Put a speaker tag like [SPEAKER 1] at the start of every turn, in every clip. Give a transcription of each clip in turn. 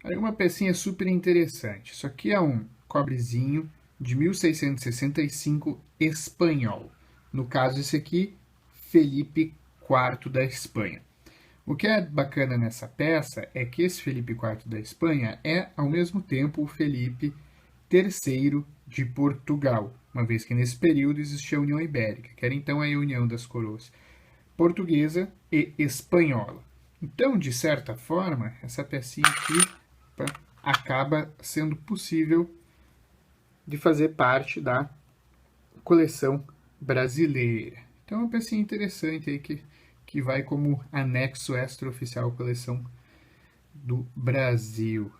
[SPEAKER 1] Aí uma pecinha super interessante. Isso aqui é um cobrezinho de 1665 espanhol. No caso, esse aqui, Felipe IV da Espanha. O que é bacana nessa peça é que esse Felipe IV da Espanha é, ao mesmo tempo, o Felipe III de Portugal, uma vez que nesse período existia a União Ibérica, que era então a união das coroas portuguesa e espanhola. Então, de certa forma, essa pecinha aqui acaba sendo possível de fazer parte da coleção brasileira. Então, é uma pecinha interessante aí que vai como anexo extraoficial à coleção do Brasil.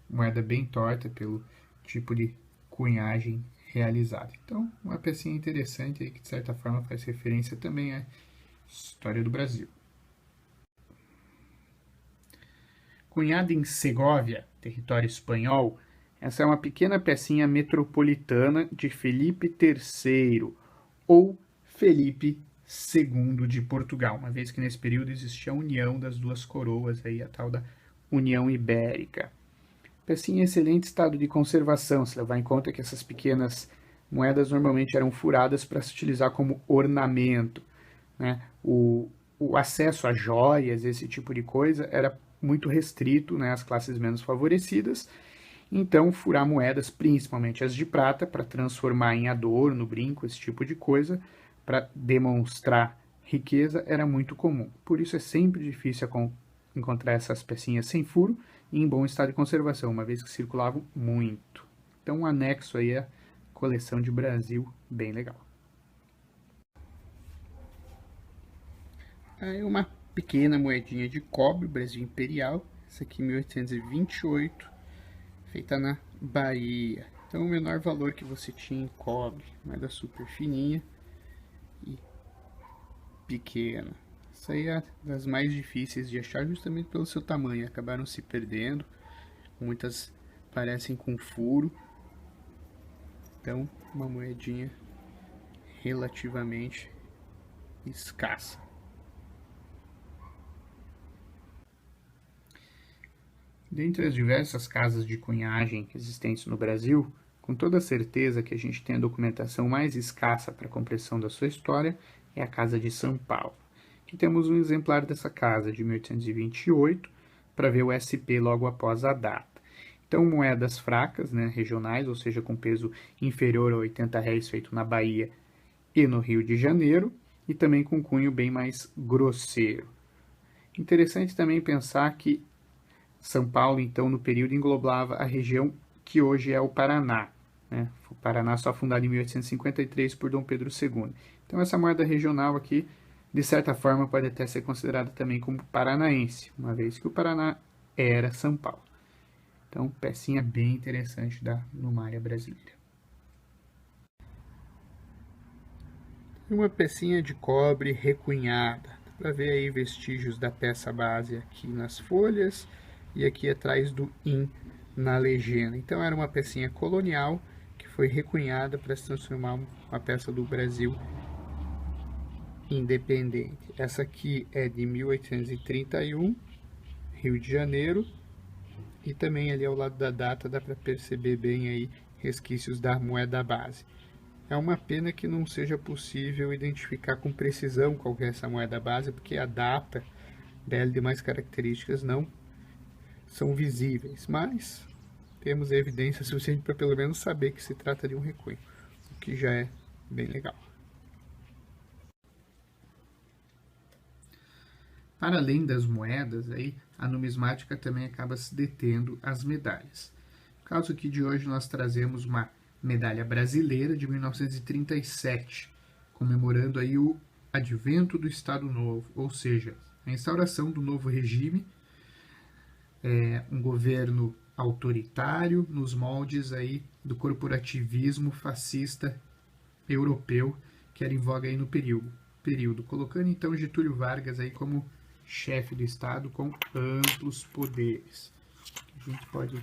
[SPEAKER 1] Moeda bem torta pelo tipo de cunhagem realizada. Então, uma pecinha interessante aí que, de certa forma, faz referência também à história do Brasil. Cunhada em Segóvia, território espanhol, essa é uma pequena pecinha metropolitana de Felipe III, ou Felipe II de Portugal, uma vez que nesse período existia a união das duas coroas, aí, a tal da União Ibérica. Pecinha em excelente estado de conservação, se levar em conta que essas pequenas moedas normalmente eram furadas para se utilizar como ornamento, né? O acesso a joias, esse tipo de coisa, era muito restrito, né, às classes menos favorecidas. Então, furar moedas, principalmente as de prata, para transformar em adorno, brinco, esse tipo de coisa, para demonstrar riqueza, era muito comum. Por isso é sempre difícil encontrar essas pecinhas sem furo e em bom estado de conservação, uma vez que circulavam muito. Então, um anexo aí é a coleção de Brasil, bem legal. Aí uma pequena moedinha de cobre, Brasil Imperial, essa aqui 1828, feita na Bahia. Então o menor valor que você tinha em cobre, moeda super fininha e pequena. Essa aí é das mais difíceis de achar justamente pelo seu tamanho, acabaram se perdendo, muitas parecem com furo. Então uma moedinha relativamente escassa. Dentre as diversas casas de cunhagem existentes no Brasil, com toda certeza que a gente tem a documentação mais escassa para a compreensão da sua história é a Casa de São Paulo. Aqui temos um exemplar dessa casa, de 1828, para ver o SP logo após a data. Então, moedas fracas, né, regionais, ou seja, com peso inferior a R$ 80, feito na Bahia e no Rio de Janeiro, e também com cunho bem mais grosseiro. Interessante também pensar que São Paulo, então, no período, englobava a região que hoje é o Paraná. Né? O Paraná só fundado em 1853 por Dom Pedro II. Então, essa moeda regional aqui, de certa forma, pode até ser considerada também como paranaense, uma vez que o Paraná era São Paulo. Então, pecinha bem interessante da Numária brasileira. Uma pecinha de cobre recunhada. Dá para ver aí vestígios da peça base aqui nas folhas e aqui atrás do IN na legenda. Então era uma pecinha colonial que foi recunhada para se transformar uma peça do Brasil independente. Essa aqui é de 1831, Rio de Janeiro, e também ali ao lado da data dá para perceber bem aí resquícios da moeda base. É uma pena que não seja possível identificar com precisão qual é essa moeda base, porque a data dela e demais características não são visíveis, mas temos evidência suficiente para pelo menos saber que se trata de um recunho, o que já é bem legal. Para além das moedas, aí, a numismática também acaba se detendo às medalhas. No caso aqui de hoje nós trazemos uma medalha brasileira de 1937, comemorando aí o advento do Estado Novo, ou seja, a instauração do novo regime, um governo autoritário nos moldes aí do corporativismo fascista europeu que era em voga aí no período, colocando então Getúlio Vargas aí como chefe do Estado com amplos poderes. A gente pode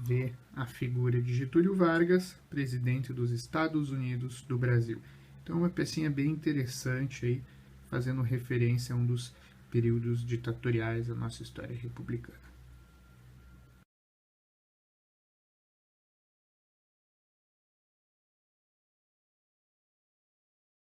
[SPEAKER 1] ver a figura de Getúlio Vargas, presidente dos Estados Unidos do Brasil. Então, uma pecinha bem interessante aí, fazendo referência a um dos períodos ditatoriais da nossa história republicana.